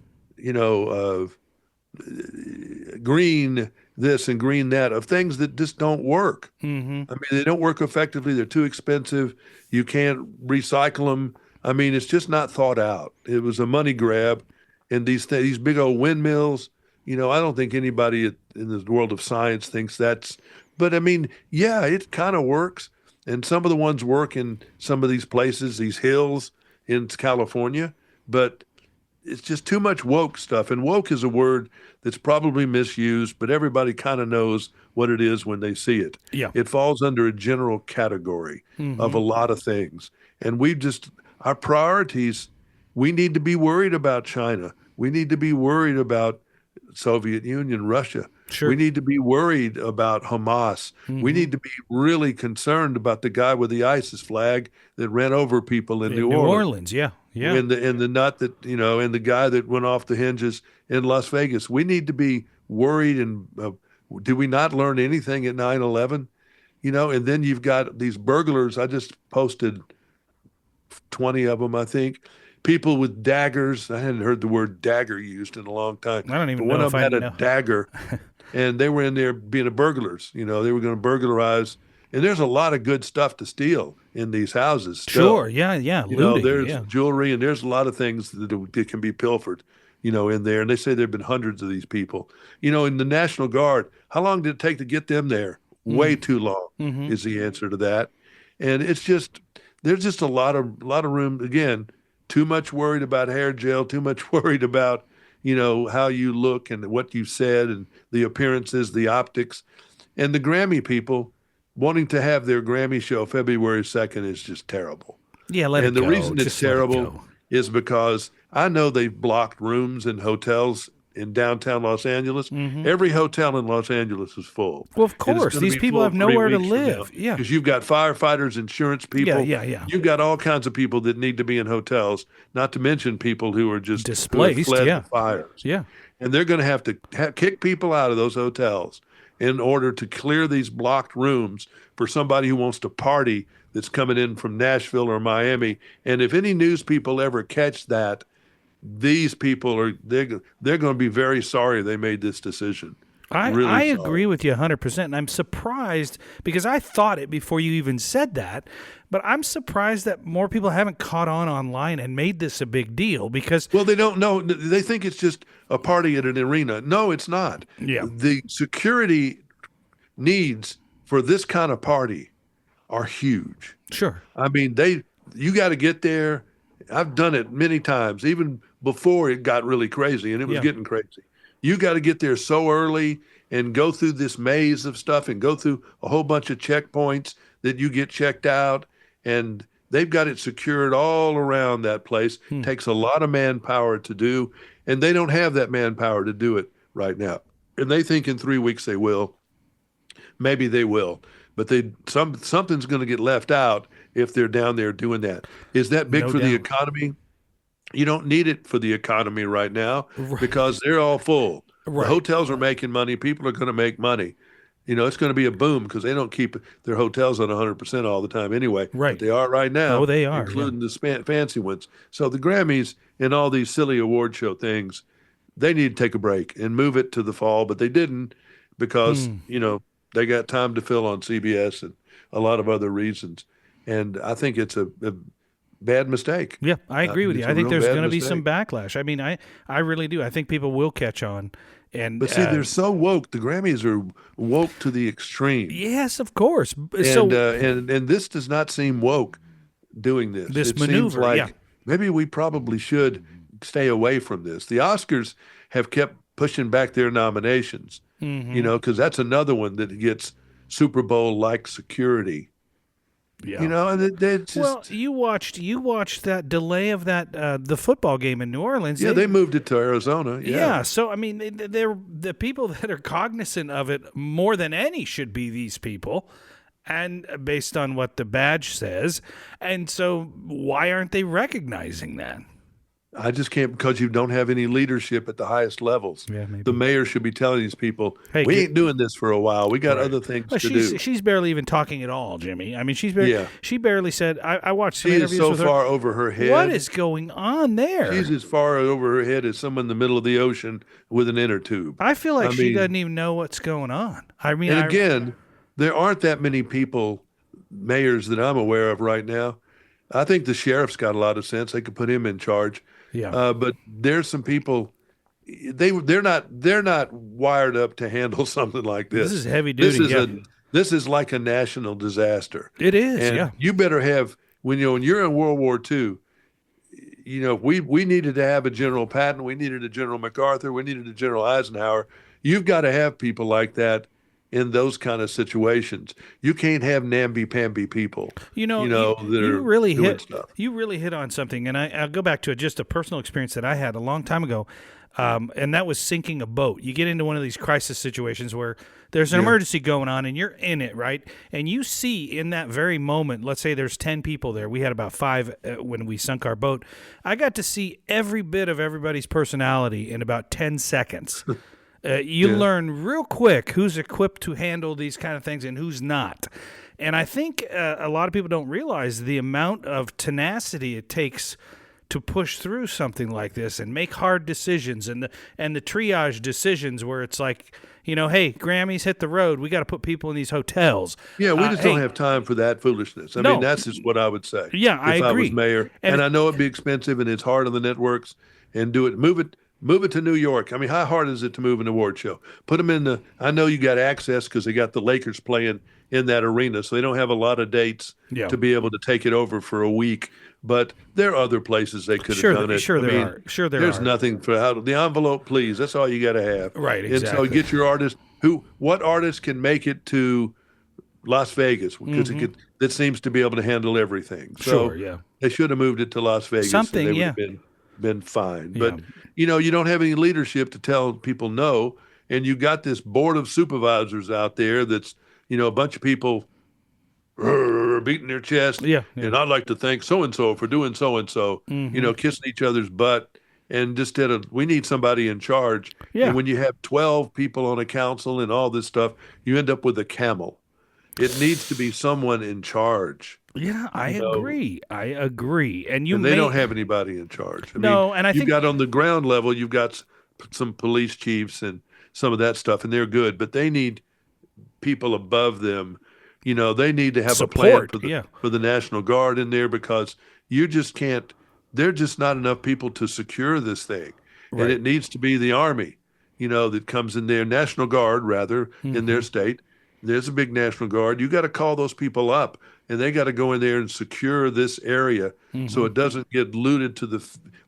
Speaker 2: green this and green that, of things that just don't work.
Speaker 1: Mm-hmm.
Speaker 2: I mean, they don't work effectively. They're too expensive. You can't recycle them. I mean, it's just not thought out. It was a money grab. And these big old windmills, I don't think anybody in the world of science thinks that's, but I mean, yeah, it kind of works. And some of the ones work in some of these places, these hills in California, but it's just too much woke stuff. And woke is a word that's probably misused, but everybody kind of knows what it is when they see it.
Speaker 1: Yeah.
Speaker 2: It falls under a general category of a lot of things. And our priorities, we need to be worried about China. We need to be worried about Soviet Union, Russia.
Speaker 1: Sure.
Speaker 2: We need to be worried about Hamas. We need to be really concerned about the guy with the ISIS flag that ran over people in New Orleans.
Speaker 1: Yeah. Yeah.
Speaker 2: And the nut that, and the guy that went off the hinges in Las Vegas. We need to be worried. And did we not learn anything at 9/11? And then you've got these burglars. I just posted 20 of them, I think. People with daggers. I hadn't heard the word dagger used in a long time.
Speaker 1: I don't even
Speaker 2: but
Speaker 1: know
Speaker 2: one
Speaker 1: if
Speaker 2: of
Speaker 1: I
Speaker 2: them had
Speaker 1: know.
Speaker 2: a dagger, and they were in there being a burglars. They were going to burglarize. And there's a lot of good stuff to steal in these houses. Still.
Speaker 1: Sure. Yeah. Yeah. Looting.
Speaker 2: There's
Speaker 1: Yeah.
Speaker 2: jewelry and there's a lot of things that can be pilfered. in there. And they say there have been hundreds of these people. In the National Guard, how long did it take to get them there? Way too long is the answer to that. And it's just, there's just a lot of room. Again, too much worried about hair gel, too much worried about, how you look and what you said and the appearances, the optics. And the Grammy people wanting to have their Grammy show February 2nd is just terrible.
Speaker 1: Yeah, let it go.
Speaker 2: And the reason it's
Speaker 1: Just let it
Speaker 2: terrible
Speaker 1: go.
Speaker 2: is because I know they've blocked rooms in hotels in downtown Los Angeles. Every hotel in Los Angeles is full.
Speaker 1: Well, of course. These people have nowhere to live. Yeah.
Speaker 2: Because you've got firefighters, insurance people.
Speaker 1: Yeah.
Speaker 2: You've got all kinds of people that need to be in hotels, not to mention people who are just
Speaker 1: Displaced,
Speaker 2: who have fled
Speaker 1: yeah.
Speaker 2: the fires.
Speaker 1: Yeah.
Speaker 2: And they're going to have to kick people out of those hotels in order to clear these blocked rooms for somebody who wants to party that's coming in from Nashville or Miami. And if any news people ever catch that, these people they're going to be very sorry they made this decision.
Speaker 1: I
Speaker 2: Really
Speaker 1: agree with you 100%. And I'm surprised because I thought it before you even said that. But I'm surprised that more people haven't caught on online and made this a big deal because.
Speaker 2: Well, they don't know. They think it's just a party at an arena. No, it's not.
Speaker 1: Yeah.
Speaker 2: The security needs for this kind of party are huge.
Speaker 1: Sure.
Speaker 2: I mean, you got to get there. I've done it many times, even before it got really crazy, and it was getting crazy. You got to get there so early and go through this maze of stuff and go through a whole bunch of checkpoints that you get checked out. And they've got it secured all around that place. Takes a lot of manpower to do, and they don't have that manpower to do it right now. And they think in 3 weeks they will. Maybe they will. But something's going to get left out if they're down there doing that. Is that big for the economy? You don't need it for the economy right now because they're all full.
Speaker 1: Right.
Speaker 2: The hotels are making money. People are going to make money. It's going to be a boom because they don't keep their hotels on 100% all the time anyway.
Speaker 1: Right.
Speaker 2: But they are right now.
Speaker 1: Oh, they are,
Speaker 2: including the fancy ones. So the Grammys and all these silly award show things, they need to take a break and move it to the fall. But they didn't because, they got time to fill on CBS and a lot of other reasons. And I think it's a bad mistake.
Speaker 1: Yeah, I agree with you. I think
Speaker 2: real
Speaker 1: there's
Speaker 2: bad
Speaker 1: going to be
Speaker 2: mistake.
Speaker 1: some backlash. I mean, I really do. I think people will catch on.
Speaker 2: But see, they're so woke. The Grammys are woke to the extreme.
Speaker 1: Yes, of course.
Speaker 2: And this does not seem woke doing this.
Speaker 1: This
Speaker 2: it
Speaker 1: maneuver,
Speaker 2: seems like maybe we probably should stay away from this. The Oscars have kept pushing back their nominations, because that's another one that gets Super Bowl-like security.
Speaker 1: Yeah.
Speaker 2: And it's just,
Speaker 1: well, you watched that delay of that the football game in New Orleans.
Speaker 2: they moved it to Arizona. Yeah.
Speaker 1: So I mean, they're the people that are cognizant of it more than any should be these people, and based on what the badge says. And so, why aren't they recognizing that?
Speaker 2: I just can't, because you don't have any leadership at the highest levels.
Speaker 1: Yeah, maybe.
Speaker 2: The mayor should be telling these people,
Speaker 1: hey,
Speaker 2: we ain't doing this for a while. We got other things to do.
Speaker 1: She's barely even talking at all, Jimmy. I mean, she barely said. I watched some
Speaker 2: She is
Speaker 1: interviews
Speaker 2: so
Speaker 1: with her.
Speaker 2: far over her head.
Speaker 1: What is going on there?
Speaker 2: She's as far over her head as someone in the middle of the ocean with an inner tube.
Speaker 1: I feel like she doesn't even know what's going on. I mean,
Speaker 2: and again, there aren't that many mayors that I'm aware of right now. I think the sheriff's got a lot of sense. They could put him in charge.
Speaker 1: Yeah.
Speaker 2: But there's some people. They're not wired up to handle something like this.
Speaker 1: This is heavy duty.
Speaker 2: This is like a national disaster.
Speaker 1: It is.
Speaker 2: And you better have when you're in World War II. We needed to have a General Patton. We needed a General MacArthur. We needed a General Eisenhower. You've got to have people like that in those kind of situations. You can't have namby-pamby people. You really
Speaker 1: hit on something, and I'll go back to just a personal experience that I had a long time ago, and that was sinking a boat. You get into one of these crisis situations where there's an emergency going on, and you're in it, right? And you see in that very moment, let's say there's 10 people there. We had about 5 when we sunk our boat. I got to see every bit of everybody's personality in about 10 seconds. You learn real quick who's equipped to handle these kind of things and who's not. And I think a lot of people don't realize the amount of tenacity it takes to push through something like this and make hard decisions and the triage decisions where it's like, hey, Grammys hit the road. We got to put people in these hotels.
Speaker 2: Yeah, we just don't have time for that foolishness. I mean, that's just what I would say.
Speaker 1: Yeah, I agree.
Speaker 2: If I was mayor. And I know it'd be expensive and it's hard on the networks and move it Move it to New York. I mean, how hard is it to move an award show? Put them in the. I know you got access because they got the Lakers playing in that arena, so they don't have a lot of dates
Speaker 1: Yeah.
Speaker 2: to be able to take it over for a week. But there are other places they could have done it.
Speaker 1: Sure
Speaker 2: I
Speaker 1: there
Speaker 2: mean,
Speaker 1: are. Sure there
Speaker 2: there's
Speaker 1: are.
Speaker 2: nothing for how the envelope, please. That's all you got to have.
Speaker 1: Right,
Speaker 2: And so
Speaker 1: exactly.
Speaker 2: get your artist. What artist can make it to Las Vegas because that seems to be able to handle everything. So
Speaker 1: Sure, yeah.
Speaker 2: they should have moved it to Las Vegas,
Speaker 1: Something,
Speaker 2: and they would
Speaker 1: yeah.
Speaker 2: have been fine.
Speaker 1: Yeah.
Speaker 2: But you don't have any leadership to tell people no, and you got this board of supervisors out there that's a bunch of people beating their chest.
Speaker 1: Yeah, yeah.
Speaker 2: And I'd like to thank so and so for doing so and so. Kissing each other's butt. And we need somebody in charge.
Speaker 1: Yeah.
Speaker 2: And when you have 12 people on a council and all this stuff, you end up with a camel. It needs to be someone in charge.
Speaker 1: Yeah, I agree. I agree. And
Speaker 2: They don't have anybody in charge.
Speaker 1: No, and I
Speaker 2: you've
Speaker 1: think
Speaker 2: got on the ground level, you've got some police chiefs and some of that stuff, and they're good, but they need people above them. They need to have
Speaker 1: Support,
Speaker 2: a plan for the National Guard in there because you just can't. There are just not enough people to secure this thing,
Speaker 1: Right.
Speaker 2: and it needs to be the Army, that comes in there, National Guard rather, in their state. There's a big National Guard. You got to call those people up, and they got to go in there and secure this area so it doesn't get looted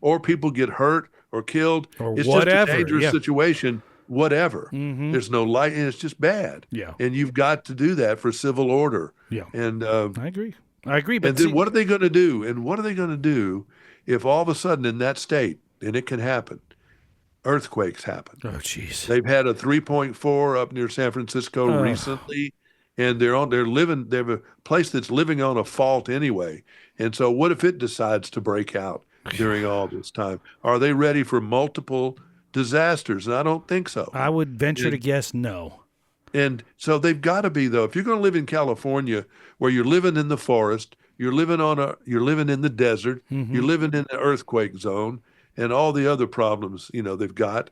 Speaker 2: or people get hurt or killed.
Speaker 1: Or
Speaker 2: it's
Speaker 1: whatever,
Speaker 2: just a dangerous
Speaker 1: yeah.
Speaker 2: situation. Whatever. There's no light, and it's just bad.
Speaker 1: Yeah.
Speaker 2: And you've got to do that for civil order.
Speaker 1: Yeah.
Speaker 2: And
Speaker 1: I agree. But
Speaker 2: and then what are they going to do? And what are they going to do if all of a sudden in that state, and it can happen, earthquakes happen?
Speaker 1: Oh, jeez.
Speaker 2: They've had a 3.4 up near San Francisco recently, and they have a place that's living on a fault anyway. And so what if it decides to break out during all this time? Are they ready for multiple disasters? And I don't think so.
Speaker 1: I would venture to guess no.
Speaker 2: And so they've got to be, though. If you're going to live in California, where you're living in the forest, you're living in the desert, you're living in the earthquake zone, and all the other problems, they've got.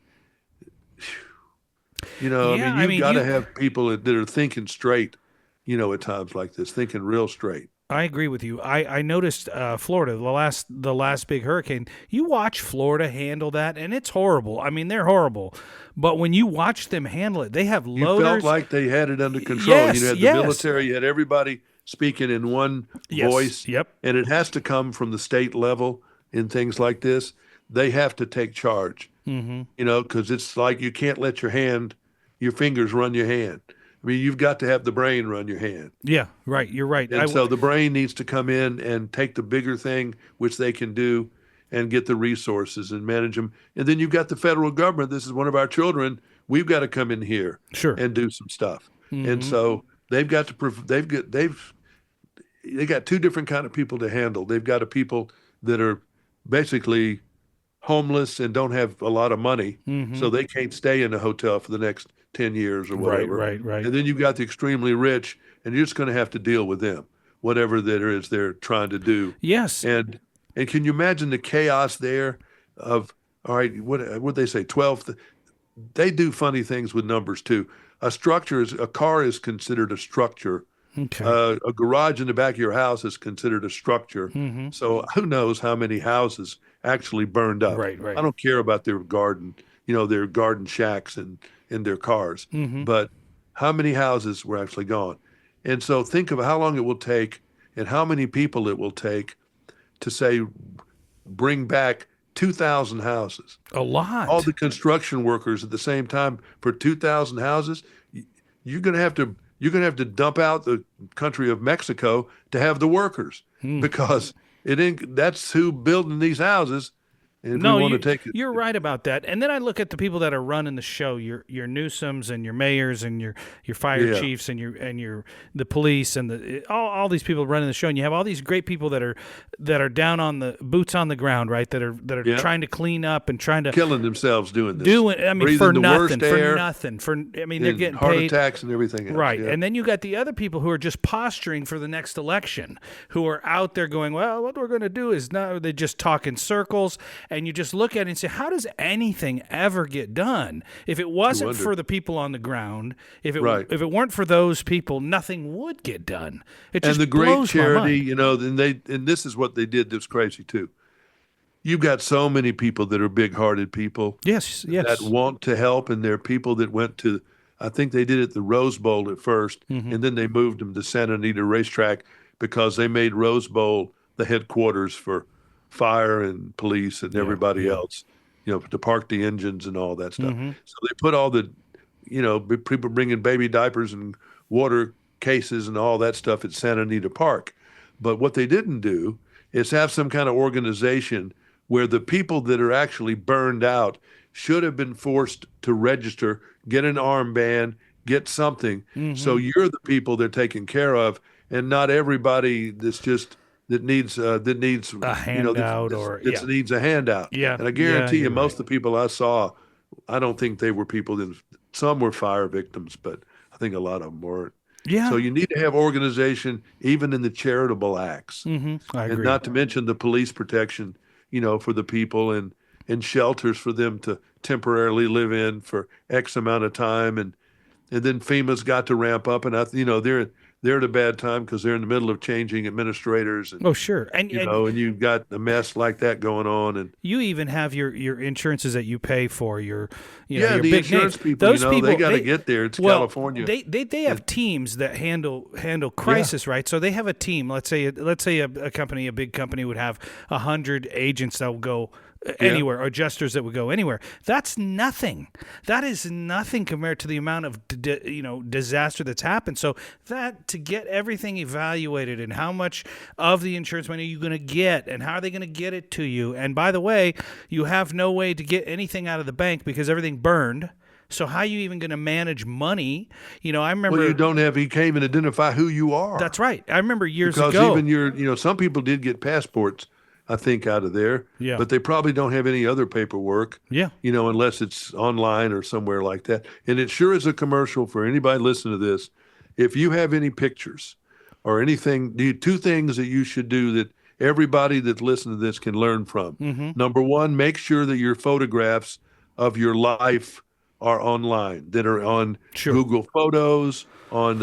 Speaker 2: You've got to have people that are thinking straight, at times like this, thinking real straight.
Speaker 1: I agree with you. I noticed Florida, the last big hurricane. You watch Florida handle that, and it's horrible. I mean, they're horrible. But when you watch them handle it, they have loaders.
Speaker 2: You felt like they had it under control.
Speaker 1: Yes,
Speaker 2: You had the military, you had everybody speaking in one voice.
Speaker 1: Yep.
Speaker 2: And it has to come from the state level in things like this. They have to take charge, because it's like you can't let your fingers run your hand. I mean, you've got to have the brain run your hand.
Speaker 1: Yeah, right. You're right.
Speaker 2: And so the brain needs to come in and take the bigger thing, which they can do, and get the resources and manage them. And then you've got the federal government. This is one of our children. We've got to come in here and do some stuff. And so they've got to they got two different kind of people to handle. They've got people that are basically homeless and don't have a lot of money, so they can't stay in a hotel for the next 10 years or whatever.
Speaker 1: Right.
Speaker 2: And then you've got the extremely rich, and you're just going to have to deal with them, whatever that is they're trying to do.
Speaker 1: Yes.
Speaker 2: And can you imagine the chaos there of, all right, what they say, 12? They do funny things with numbers too. A car is considered a structure.
Speaker 1: Okay.
Speaker 2: A garage in the back of your house is considered a structure. So who knows how many houses actually burned up?
Speaker 1: Right.
Speaker 2: I don't care about their garden, their garden shacks and in their cars, but how many houses were actually gone? And so think of how long it will take and how many people it will take to say bring back 2,000 houses.
Speaker 1: A lot.
Speaker 2: All the construction workers at the same time for 2,000 houses. You're going to have to dump out the country of Mexico to have the workers because that's who building these houses. And
Speaker 1: no,
Speaker 2: we want to take it.
Speaker 1: You're right about that. And then I look at the people that are running the show, your Newsoms and your mayors and your fire chiefs and the police and all these people running the show, and you have all these great people that are down on the boots on the ground, right? That are trying to clean up and trying to
Speaker 2: killing themselves doing this.
Speaker 1: For nothing. They're getting
Speaker 2: heart
Speaker 1: paid.
Speaker 2: attacks and everything else.
Speaker 1: Right.
Speaker 2: Yeah.
Speaker 1: And then you got the other people who are just posturing for the next election, who are out there going, well, what we're going to do is now they just talk in circles. And you just look at it and say, how does anything ever get done? If it wasn't for the people on the ground, if it weren't for those people, nothing would get done. It just
Speaker 2: and the great
Speaker 1: blows
Speaker 2: charity,
Speaker 1: my mind.
Speaker 2: and this is what they did that's crazy too. you've got so many people that are big-hearted people
Speaker 1: Yes,
Speaker 2: that
Speaker 1: yes.
Speaker 2: want to help, and there are people that went to, I think they did it at the Rose Bowl at first,
Speaker 1: Hmm.
Speaker 2: and then they moved them to Santa Anita Racetrack because they made Rose Bowl the headquarters for fire and police and
Speaker 1: Yeah,
Speaker 2: everybody
Speaker 1: yeah.
Speaker 2: else, to park the engines and all that stuff.
Speaker 1: Hmm.
Speaker 2: So they put all the, people bringing baby diapers and water cases and all that stuff at Santa Anita Park. But what they didn't do is have some kind of organization where the people that are actually burned out should have been forced to register, get an armband, get something. So
Speaker 1: Hmm.
Speaker 2: you're the people they're taking care of, and not everybody that needs
Speaker 1: A handout or
Speaker 2: that
Speaker 1: yeah,
Speaker 2: needs a handout.
Speaker 1: yeah,
Speaker 2: And I
Speaker 1: yeah.
Speaker 2: guarantee you,
Speaker 1: You're
Speaker 2: most
Speaker 1: right.
Speaker 2: of the people I saw, I don't think they were people that some were fire victims, but I think a lot of them weren't. So
Speaker 1: Yeah.
Speaker 2: you need to have organization even in the charitable acts,
Speaker 1: I
Speaker 2: and
Speaker 1: agree.
Speaker 2: not to mention the police protection, for the people, and shelters for them to temporarily live in for X amount of time, and then FEMA's got to ramp up, and they're at a bad time because they're in the middle of changing administrators, and
Speaker 1: Oh, sure. And
Speaker 2: and you've got a mess like that going on, and
Speaker 1: you even have your insurances that you pay for your
Speaker 2: yeah,
Speaker 1: your
Speaker 2: the
Speaker 1: big names.
Speaker 2: insurance people,
Speaker 1: Those
Speaker 2: they
Speaker 1: people
Speaker 2: got to get there. It's
Speaker 1: well
Speaker 2: California.
Speaker 1: they
Speaker 2: And
Speaker 1: have teams that handle
Speaker 2: yeah,
Speaker 1: crisis, right? So they have a team. Let's say a company, a big company would have 100 agents that will go
Speaker 2: yeah.
Speaker 1: anywhere, or adjusters that would go anywhere. That's nothing. That is nothing compared to the amount of disaster that's happened. So that to get everything evaluated and how much of the insurance money you're going to get and how are they going to get it to you. And by the way, you have no way to get anything out of the bank because everything burned. So how are you even going to manage money? I
Speaker 2: Well,
Speaker 1: remember.
Speaker 2: you can't even identify who you
Speaker 1: That's
Speaker 2: are.
Speaker 1: right. I remember years
Speaker 2: Because even
Speaker 1: ago.
Speaker 2: some people did get passports, I think, out of there,
Speaker 1: Yeah.
Speaker 2: but they probably don't have any other paperwork,
Speaker 1: Yeah.
Speaker 2: unless it's online or somewhere like that. And it sure is a commercial for anybody listening to this. If you have any pictures or anything, two things that you should do that everybody that listens to this can learn from.
Speaker 1: Mm-hmm.
Speaker 2: Number one, make sure that your photographs of your life are online, that are on
Speaker 1: Sure.
Speaker 2: Google Photos, on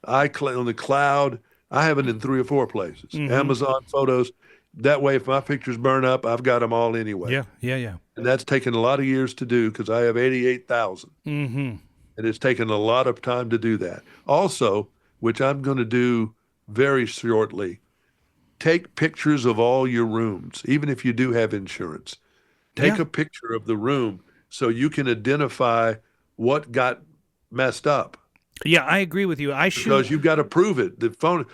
Speaker 2: iCloud, on the cloud. I have it in 3 or 4 places.
Speaker 1: Mm-hmm.
Speaker 2: Amazon Photos. That way, if my pictures burn up, I've got them all anyway.
Speaker 1: Yeah. Yeah. Yeah.
Speaker 2: And that's taken a lot of years to do because I have 88,000.
Speaker 1: Mm-hmm.
Speaker 2: And it's taken a lot of time to do that. Also, which I'm going to do very shortly, take pictures of all your rooms, even if you do have insurance. Take
Speaker 1: Yeah.
Speaker 2: a picture of the room so you can identify what got messed up,
Speaker 1: Yeah. I agree with you. I shoot.
Speaker 2: because you've got to prove it. The phone,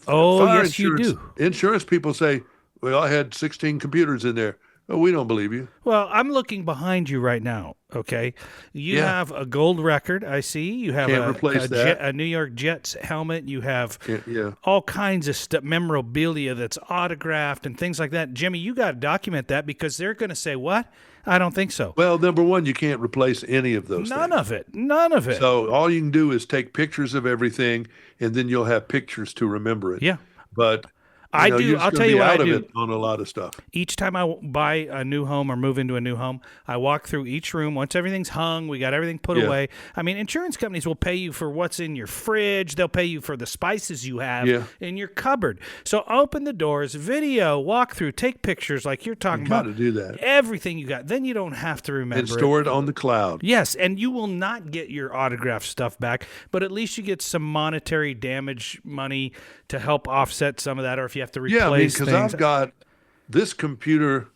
Speaker 1: Oh,
Speaker 2: fire
Speaker 1: yes, you
Speaker 2: insurance,
Speaker 1: do.
Speaker 2: insurance people say, well, I had 16 computers in there. Oh, we don't believe you.
Speaker 1: Well, I'm looking behind you right now. Okay, you
Speaker 2: Yeah,
Speaker 1: have a gold record. I see. You have
Speaker 2: can't replace that.
Speaker 1: A New York Jets helmet. You have
Speaker 2: Yeah.
Speaker 1: all kinds of memorabilia that's autographed and things like that. Jimmy, you got to document that because they're going to say, "What? I don't think so."
Speaker 2: Well, number one, you can't replace any of those
Speaker 1: None
Speaker 2: things.
Speaker 1: of it. None of it.
Speaker 2: So all you can do is take pictures of everything, and then you'll have pictures to remember it.
Speaker 1: Yeah,
Speaker 2: But
Speaker 1: I do.
Speaker 2: you're just
Speaker 1: I'll
Speaker 2: going
Speaker 1: tell
Speaker 2: to
Speaker 1: you
Speaker 2: be
Speaker 1: what I
Speaker 2: out of
Speaker 1: do.
Speaker 2: it on a lot of stuff.
Speaker 1: Each time I buy a new home or move into a new home, I walk through each room. Once everything's hung, we got everything put
Speaker 2: Yeah.
Speaker 1: away. I mean, insurance companies will pay you for what's in your fridge. They'll pay you for the spices you have
Speaker 2: Yeah.
Speaker 1: in your cupboard. So open the doors, video, walk through, take pictures like you're
Speaker 2: You
Speaker 1: talking
Speaker 2: got
Speaker 1: about.
Speaker 2: to do that
Speaker 1: Everything you got. Then you don't have to remember
Speaker 2: and
Speaker 1: it.
Speaker 2: store it on the cloud.
Speaker 1: Yes, and you will not get your autographed stuff back, but at least you get some monetary damage money to help offset some of that, or if you have to replace
Speaker 2: Yeah, I mean, because
Speaker 1: things.
Speaker 2: I've got this computer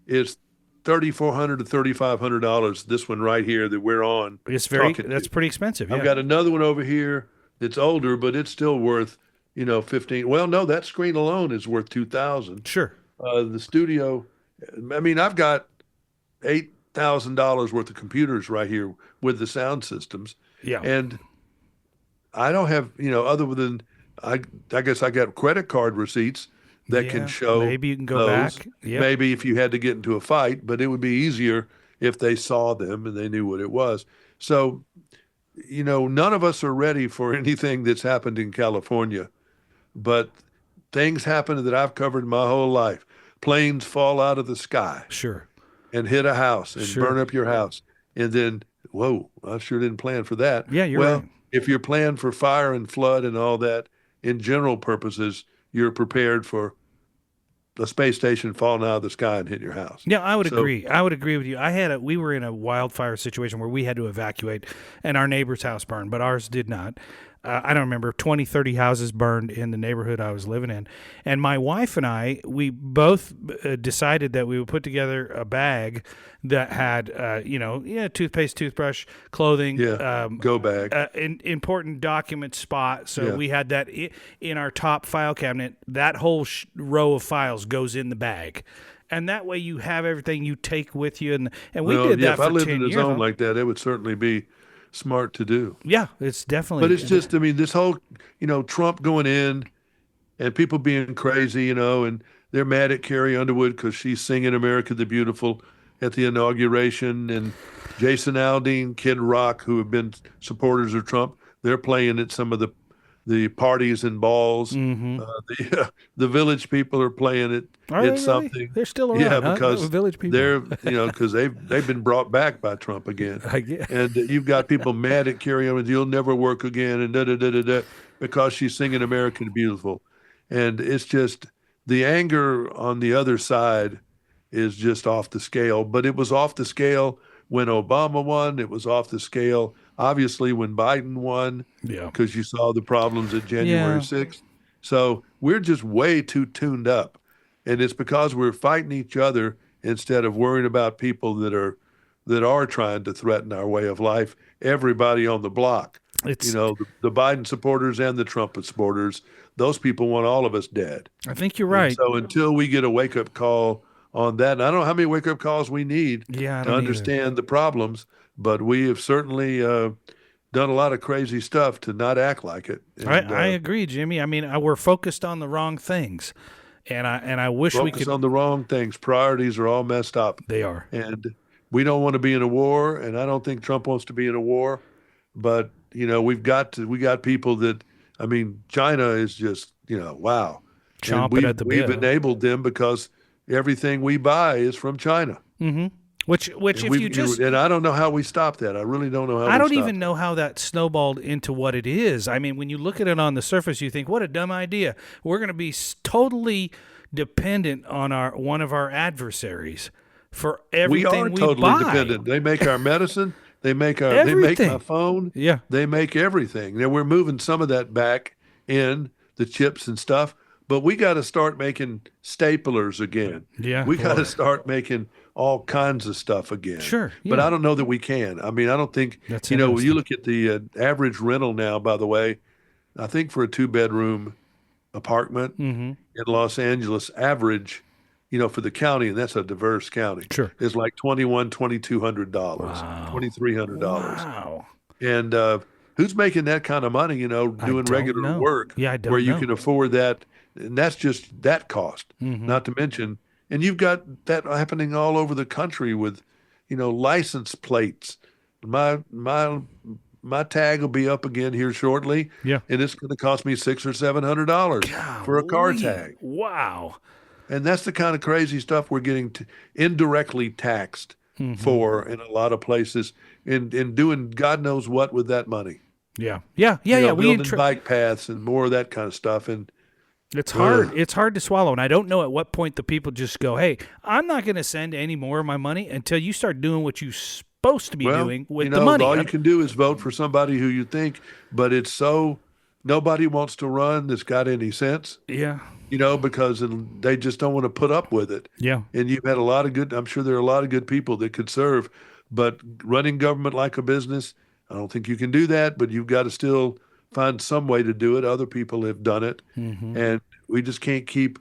Speaker 2: is $3,400 to $3,500. This one right here that we're on talking
Speaker 1: That's
Speaker 2: to.
Speaker 1: pretty expensive.
Speaker 2: I've
Speaker 1: Yeah,
Speaker 2: got another one over here that's older, but it's still worth 15. Well, no, that screen alone is worth 2,000.
Speaker 1: sure.
Speaker 2: The studio, I mean, I've got $8,000 worth of computers right here with the sound systems,
Speaker 1: Yeah,
Speaker 2: and I don't have, other than I guess I got credit card receipts that can
Speaker 1: yeah.
Speaker 2: show
Speaker 1: Maybe you can go
Speaker 2: those.
Speaker 1: back. Yeah,
Speaker 2: Maybe if you had to get into a fight, but it would be easier if they saw them and they knew what it was. So, none of us are ready for anything that's happened in California, but things happen that I've covered my whole life. Planes fall out of the sky
Speaker 1: sure,
Speaker 2: and hit a house and
Speaker 1: sure.
Speaker 2: burn up your house. And then, whoa, I sure didn't plan for that.
Speaker 1: Yeah, you're
Speaker 2: Well,
Speaker 1: right.
Speaker 2: if you're planned for fire and flood and all that, in general purposes, you're prepared for a space station falling out of the sky and hitting your house.
Speaker 1: Yeah, I would
Speaker 2: So
Speaker 1: agree. I would agree with you. We were in a wildfire situation where we had to evacuate, and our neighbor's house burned, but ours did not. I don't remember, 20, 30 houses burned in the neighborhood I was living in. And my wife and I, we both decided that we would put together a bag that had, toothpaste, toothbrush, clothing,
Speaker 2: go bag.
Speaker 1: important document spot. So
Speaker 2: Yeah.
Speaker 1: we had that in our top file cabinet. That whole row of files goes in the bag. And that way you have everything you take with you. And we did that
Speaker 2: if
Speaker 1: for
Speaker 2: I lived
Speaker 1: 10
Speaker 2: in a
Speaker 1: years.
Speaker 2: zone like that, it would certainly be smart to do.
Speaker 1: Yeah, it's definitely.
Speaker 2: But it's just, I mean, this whole, Trump going in and people being crazy, and they're mad at Carrie Underwood because she's singing America the Beautiful at the inauguration. And Jason Aldean, Kid Rock, who have been supporters of Trump, they're playing at some of the parties and balls.
Speaker 1: Mm-hmm.
Speaker 2: The Village people are playing it
Speaker 1: Are they
Speaker 2: at
Speaker 1: really?
Speaker 2: something.
Speaker 1: They're still around,
Speaker 2: Yeah,
Speaker 1: huh?
Speaker 2: because
Speaker 1: Village people.
Speaker 2: they're, because they've been brought back by Trump again.
Speaker 1: I get.
Speaker 2: And you've got people mad at Carrie Underwood, you'll never work again, and da-da-da-da-da, because she's singing American Beautiful. And it's just, the anger on the other side is just off the scale. But it was off the scale when Obama won. It was off the scale, obviously, when Biden won, because you saw the problems at January 6th. So we're just way too tuned up. And it's because we're fighting each other instead of worrying about people that are trying to threaten our way of life. Everybody on the block, the Biden supporters and the Trump supporters, those people want all of us dead.
Speaker 1: I think you're right.
Speaker 2: And so until we get a wake-up call on that, and I don't know how many wake-up calls we need to understand the problems, but we have certainly done a lot of crazy stuff to not act like it. And,
Speaker 1: I agree, Jimmy. I mean, we're focused on the wrong things. And I wish we could
Speaker 2: focus on the wrong things. Priorities are all messed up.
Speaker 1: They are.
Speaker 2: And we don't want to be in a war, and I don't think Trump wants to be in a war. But, we got people that, I mean, China is just, wow.
Speaker 1: Chomping at the bit.
Speaker 2: We've enabled them because everything we buy is from China.
Speaker 1: Mm-hmm. Which
Speaker 2: and I don't know how we stop that. I really don't know how.
Speaker 1: I don't even know how that snowballed into what it is. I mean, when you look at it on the surface, you think, what a dumb idea. We're going to be totally dependent on one of our adversaries for everything we
Speaker 2: totally
Speaker 1: buy.
Speaker 2: Dependent. They make our medicine. They make my phone.
Speaker 1: Yeah.
Speaker 2: They make everything. Now we're moving some of that back in the chips and stuff, but we got to start making staplers again.
Speaker 1: Yeah.
Speaker 2: We got to start making all kinds of stuff again.
Speaker 1: Sure. Yeah.
Speaker 2: But I don't know that we can. I mean, I don't think,
Speaker 1: That's
Speaker 2: when you look at the average rental now, by the way, I think for a 2-bedroom apartment in Los Angeles, average, for the county, and that's a diverse county,
Speaker 1: sure,
Speaker 2: is like $2,200, $2,300.
Speaker 1: Wow.
Speaker 2: And who's making that kind of money, doing regular work where you can afford that? And that's just that cost, not to mention. And you've got that happening all over the country with, license plates. My tag will be up again here shortly.
Speaker 1: Yeah.
Speaker 2: And it's going to cost me $600 or $700 for a car tag.
Speaker 1: Wow.
Speaker 2: And that's the kind of crazy stuff we're getting indirectly taxed for in a lot of places, and doing God knows what with that money.
Speaker 1: Yeah.
Speaker 2: Building bike paths and more of that kind of stuff. And
Speaker 1: it's hard. It's hard to swallow. And I don't know at what point the people just go, hey, I'm not going to send any more of my money until you start doing what you're supposed to be doing with the money.
Speaker 2: All you can do is vote for somebody who you think, but it's so nobody wants to run that's got any sense.
Speaker 1: Yeah.
Speaker 2: Because they just don't want to put up with it.
Speaker 1: Yeah.
Speaker 2: And you've had I'm sure there are a lot of good people that could serve, but running government like a business, I don't think you can do that, but you've got to still find some way to do it. Other people have done it. And we just can't keep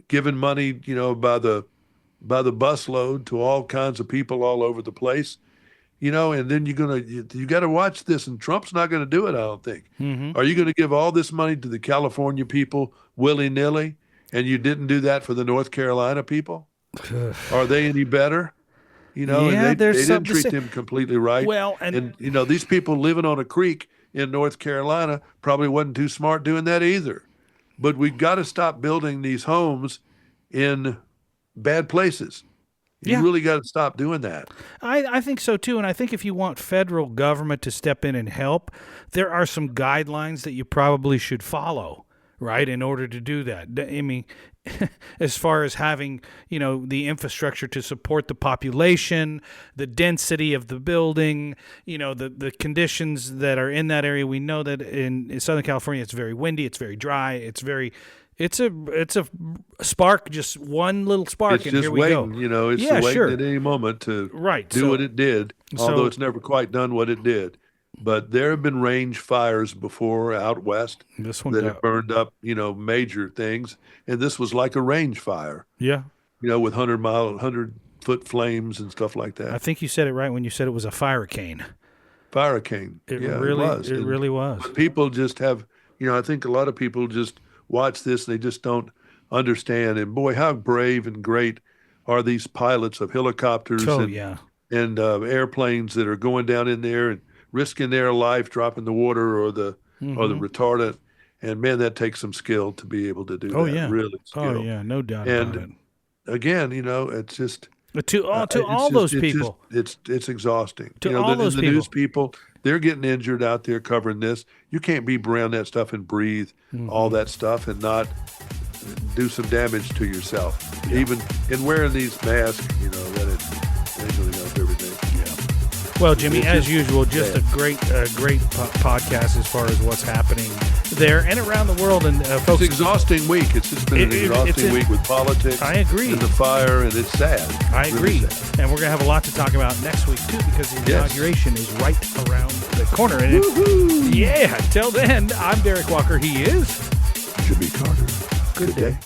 Speaker 2: giving money, by the busload to all kinds of people all over the place. And then you got to watch this, and Trump's not going to do it, I don't think. Are you going to give all this money to the California people willy-nilly, and you didn't do that for the North Carolina people? Are they any better? And they didn't treat them completely right.
Speaker 1: Well,
Speaker 2: and these people living on a creek in North Carolina probably wasn't too smart doing that either. But we've got to stop building these homes in bad places. You really got to stop doing that.
Speaker 1: I think so, too. And I think if you want federal government to step in and help, there are some guidelines that you probably should follow. right, in order to do that. I mean, as far as having, the infrastructure to support the population, the density of the building, the conditions that are in that area. We know that in Southern California, it's very windy, it's very dry, it's a spark, just one little spark,
Speaker 2: It's
Speaker 1: and
Speaker 2: just
Speaker 1: here we
Speaker 2: waiting,
Speaker 1: go.
Speaker 2: it's
Speaker 1: Yeah,
Speaker 2: waiting
Speaker 1: sure.
Speaker 2: at any moment to
Speaker 1: Right.
Speaker 2: do what it did, although
Speaker 1: so-
Speaker 2: it's never quite done what it did. But there have been range fires before out west
Speaker 1: This one
Speaker 2: that
Speaker 1: got,
Speaker 2: have burned up, major things. And this was like a range fire,
Speaker 1: yeah.
Speaker 2: with 100-foot flames and stuff like
Speaker 1: I
Speaker 2: that.
Speaker 1: think you said it right when you said it was a firicane.
Speaker 2: Hurricane.
Speaker 1: It
Speaker 2: Yeah,
Speaker 1: really,
Speaker 2: it was.
Speaker 1: it
Speaker 2: And-
Speaker 1: really was.
Speaker 2: But people just have, I think a lot of people just watch this and they just don't understand. And boy, how brave and great are these pilots of helicopters
Speaker 1: Oh,
Speaker 2: and
Speaker 1: yeah.
Speaker 2: airplanes that are going down in there and risking their life, dropping the water or the retardant. And man, that takes some skill to be able to do
Speaker 1: Oh,
Speaker 2: that.
Speaker 1: yeah.
Speaker 2: Really skill.
Speaker 1: Oh, yeah, no doubt
Speaker 2: And
Speaker 1: about it.
Speaker 2: again, it's just
Speaker 1: To all
Speaker 2: it's
Speaker 1: those
Speaker 2: just-
Speaker 1: people.
Speaker 2: it's exhausting.
Speaker 1: To all those
Speaker 2: the
Speaker 1: people.
Speaker 2: news people, they're getting injured out there covering this. You can't be around that stuff and breathe all that stuff and not do some damage to yourself. Even in wearing these masks, that it really does everything.
Speaker 1: Well, Jimmy,
Speaker 2: It's
Speaker 1: as
Speaker 2: just
Speaker 1: usual, just
Speaker 2: bad.
Speaker 1: a great podcast as far as what's happening there and around the world. And folks,
Speaker 2: It's an exhausting week. It's just been an exhausting week with politics.
Speaker 1: I agree.
Speaker 2: And the fire, and it's sad.
Speaker 1: I
Speaker 2: It's really
Speaker 1: agree.
Speaker 2: sad.
Speaker 1: And we're going to have a lot to talk about next week, too, because the
Speaker 2: Yes.
Speaker 1: inauguration is right around the corner. And
Speaker 2: Woohoo!
Speaker 1: yeah, till then, I'm Derek Walker. He is.
Speaker 2: Jimmy Carter.
Speaker 1: Good day.